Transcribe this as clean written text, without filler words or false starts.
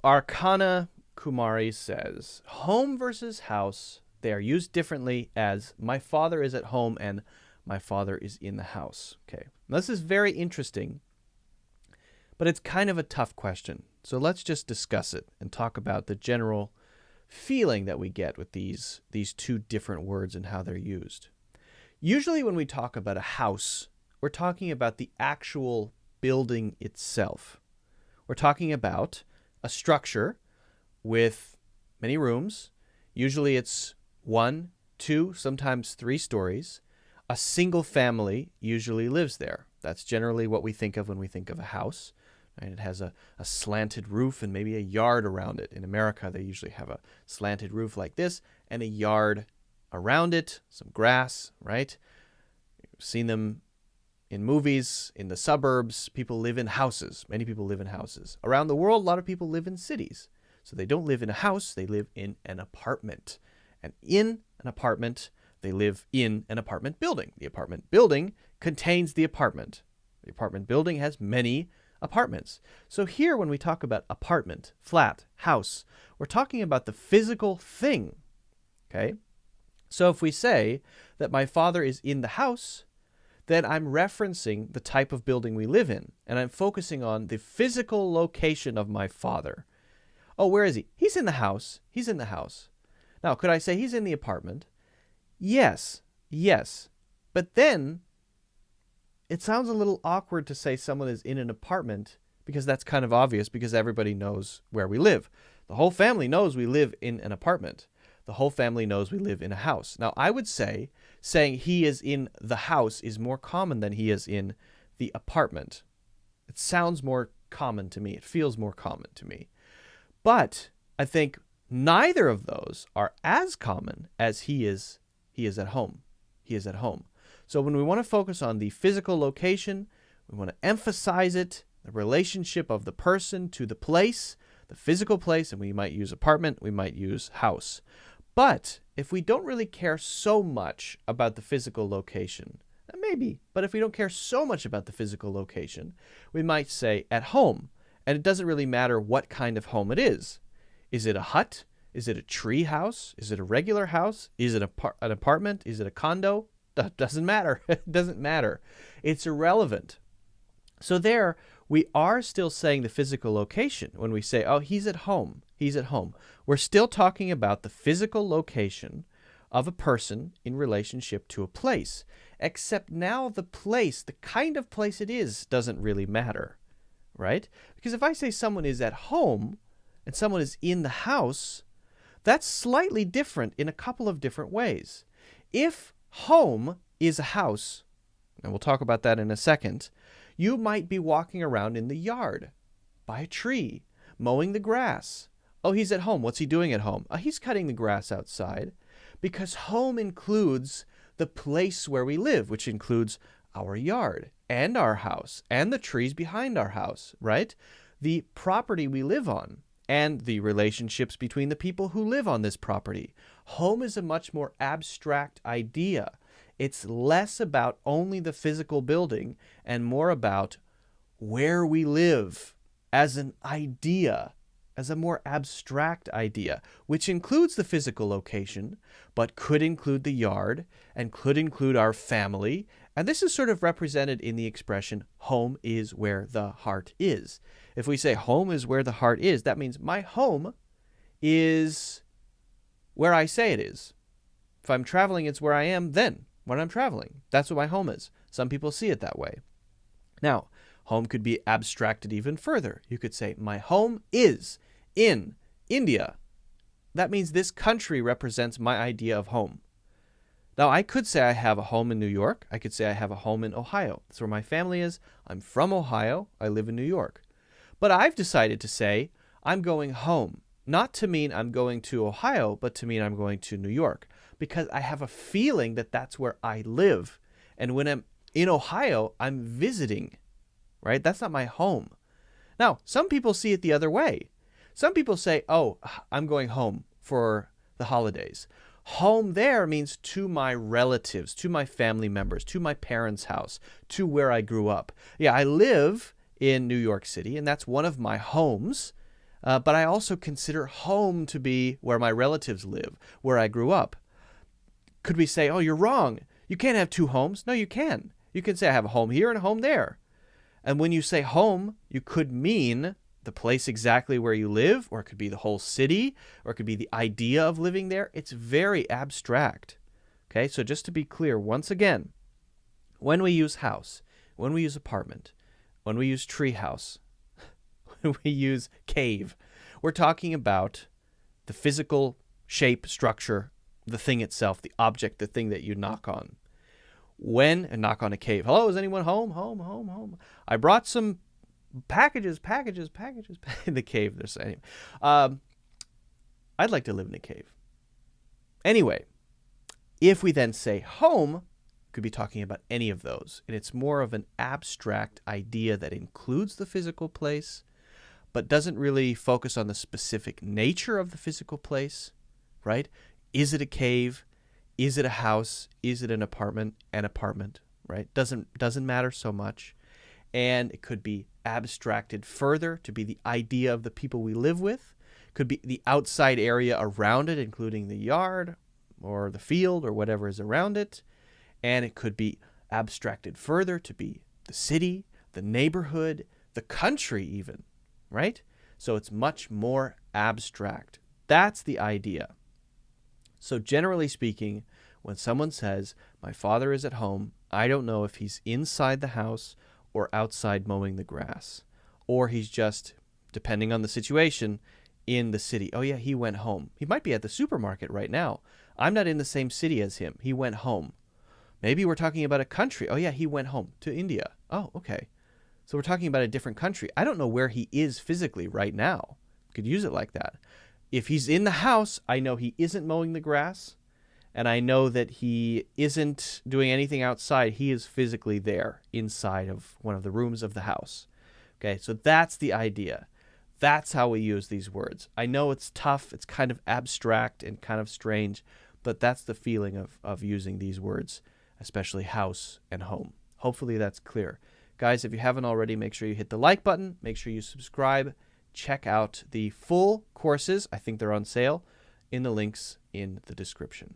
Arcana Kumari says, home versus house, they are used differently as my father is at home and my father is in the house. Okay, now, this is very interesting, but it's kind of a tough question. So let's just discuss it and talk about the general feeling that we get with these two different words and how they're used. Usually when we talk about a house, we're talking about the actual building itself. We're talking about a structure with many rooms. Usually it's 1, 2, sometimes 3 stories. A single family usually lives there. That's generally what we think of when we think of a house. Right? It has a slanted roof and maybe a yard around it. In America, they usually have a slanted roof like this and a yard around it, some grass, right? You've seen them in movies, in the suburbs. People live in houses. Many people live in houses. Around the world, a lot of people live in cities. So they don't live in a house, they live in an apartment. And in an apartment, they live in an apartment building. The apartment building contains the apartment. The apartment building has many apartments. So here, when we talk about apartment, flat, house, we're talking about the physical thing. Okay? So if we say that my father is in the house, then I'm referencing the type of building we live in, and I'm focusing on the physical location of my father. Oh, where is he? He's in the house. He's in the house. Now, could I say he's in the apartment? Yes. But then it sounds a little awkward to say someone is in an apartment because that's kind of obvious because everybody knows where we live. The whole family knows we live in an apartment. The whole family knows we live in a house. Now, I would say saying he is in the house is more common than he is in the apartment. It sounds more common to me. It feels more common to me. But I think neither of those are as common as he is at home. He is at home. So when we want to focus on the physical location, we want to emphasize it, the relationship of the person to the place, the physical place, and we might use apartment, we might use house. But if we don't really care so much about the physical location, maybe, but if we don't care so much about the physical location, we might say at home. And it doesn't really matter what kind of home it is. Is it a hut? Is it a tree house? Is it a regular house? Is it an apartment? Is it a condo? That doesn't matter. It doesn't matter. It's irrelevant. So there, we are still saying the physical location when we say, oh, he's at home. He's at home. We're still talking about the physical location of a person in relationship to a place. Except now the place, the kind of place it is, doesn't really matter. Right? Because if I say someone is at home and someone is in the house, that's slightly different in a couple of different ways. If home is a house, and we'll talk about that in a second, you might be walking around in the yard, by a tree, mowing the grass. Oh, he's at home. What's he doing at home? He's cutting the grass outside, because home includes the place where we live, which includes our yard and our house and the trees behind our house, right? The property we live on and the relationships between the people who live on this property. Home is a much more abstract idea. It's less about only the physical building and more about where we live as an idea, as a more abstract idea, which includes the physical location, but could include the yard and could include our family. And this is sort of represented in the expression, home is where the heart is. If we say home is where the heart is, that means my home is where I say it is. If I'm traveling, it's where I am then, when I'm traveling. That's what my home is. Some people see it that way. Now, home could be abstracted even further. You could say, my home is in India. That means this country represents my idea of home. Now, I could say I have a home in New York. I could say I have a home in Ohio. That's where my family is. I'm from Ohio. I live in New York. But I've decided to say I'm going home, not to mean I'm going to Ohio, but to mean I'm going to New York, because I have a feeling that that's where I live. And when I'm in Ohio, I'm visiting, right? That's not my home. Now, some people see it the other way. Some people say, oh, I'm going home for the holidays. Home there means to my relatives, to my family members, to my parents' house, to where I grew up. Yeah, I live in New York City, and that's one of my homes. But I also consider home to be where my relatives live, where I grew up. Could we say, oh, you're wrong. You can't have two homes. No, you can. You can say I have a home here and a home there. And when you say home, you could mean the place exactly where you live, or it could be the whole city, or it could be the idea of living there. It's very abstract. Okay, so just to be clear, once again, when we use house, when we use apartment, when we use treehouse, when we use cave, we're talking about the physical shape, structure, the thing itself, the object, the thing that you knock on. And knock on a cave. Hello, is anyone home? Home, home, home. I brought some packages in the cave. They're saying, I'd like to live in a cave. Anyway, if we then say home, could be talking about any of those. And it's more of an abstract idea that includes the physical place, but doesn't really focus on the specific nature of the physical place, right? Is it a cave? Is it a house? Is it an apartment? An apartment, right? Doesn't matter so much. And it could be abstracted further to be the idea of the people we live with. Could be the outside area around it, including the yard or the field or whatever is around it. And it could be abstracted further to be the city, the neighborhood, the country even, right? So it's much more abstract. That's the idea. So generally speaking, when someone says, my father is at home, I don't know if he's inside the house or outside mowing the grass, or he's just, depending on the situation, in the city. Oh yeah, he went home. He might be at the supermarket right now. I'm not in the same city as him. He went home. Maybe we're talking about a country. Oh yeah, he went home to India. Oh, okay. So we're talking about a different country. I don't know where he is physically right now. Could use it like that. If he's in the house, I know he isn't mowing the grass, and I know that he isn't doing anything outside. He is physically there inside of one of the rooms of the house. Okay, so that's the idea. That's how we use these words. I know it's tough. It's kind of abstract and kind of strange, but that's the feeling of using these words, especially house and home. Hopefully that's clear. Guys, if you haven't already, make sure you hit the like button. Make sure you subscribe. Check out the full courses. I think they're on sale in the links in the description.